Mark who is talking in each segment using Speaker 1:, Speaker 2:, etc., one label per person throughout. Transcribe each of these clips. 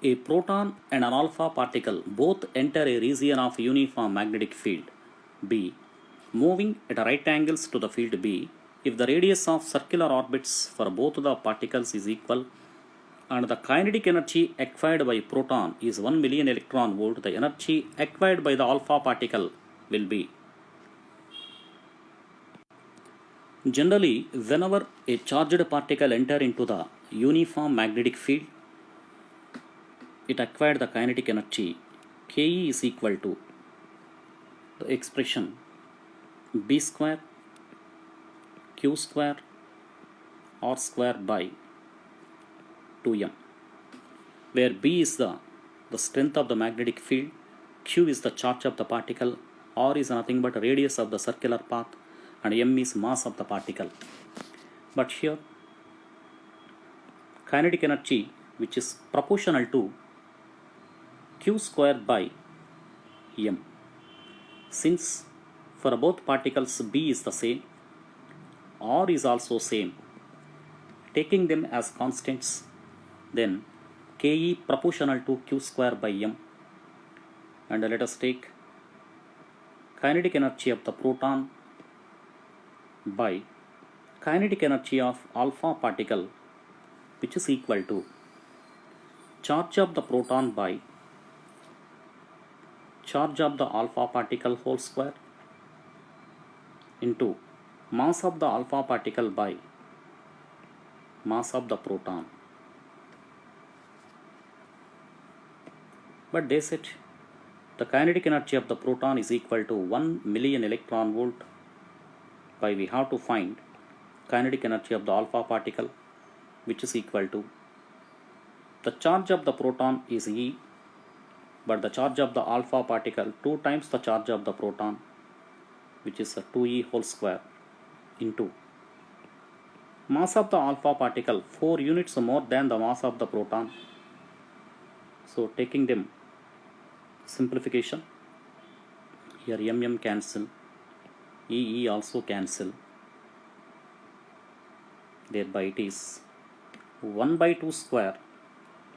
Speaker 1: A proton and an alpha particle both enter a region of uniform magnetic field B, moving at right angles to the field B if the radius of circular orbits for both the particles is equal and the kinetic energy acquired by proton is 1 million electron volt, the energy acquired by the alpha particle will be. Generally, whenever a charged particle enter into the uniform magnetic field, it acquired the kinetic energy Ke is equal to the expression B square Q square R square by 2m, where B is the strength of the magnetic field, Q is the charge of the particle, R is nothing but radius of the circular path, and m is mass of the particle. But here kinetic energy, which is proportional to Q square by m, since for both particles B is the same, R is also same, taking them as constants, then Ke proportional to Q square by m, and let us take kinetic energy of the proton by kinetic energy of alpha particle, which is equal to charge of the proton by charge of the alpha particle whole square into mass of the alpha particle by mass of the proton. But they said the kinetic energy of the proton is equal to 1 million electron volt, why we have to find kinetic energy of the alpha particle, which is equal to the charge of the proton is E, but the charge of the alpha particle 2 times the charge of the proton, which is 2E whole square, into mass of the alpha particle 4 units more than the mass of the proton. So taking them simplification, here mm cancel, E also cancel, thereby it is 1 by 2 square,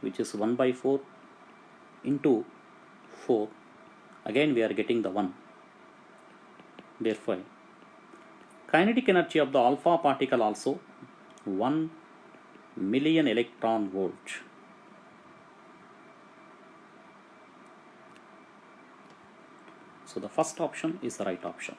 Speaker 1: which is 1 by 4 into 4, again we are getting the 1. Therefore kinetic energy of the alpha particle also 1 million electron volt. So the first option is the right option.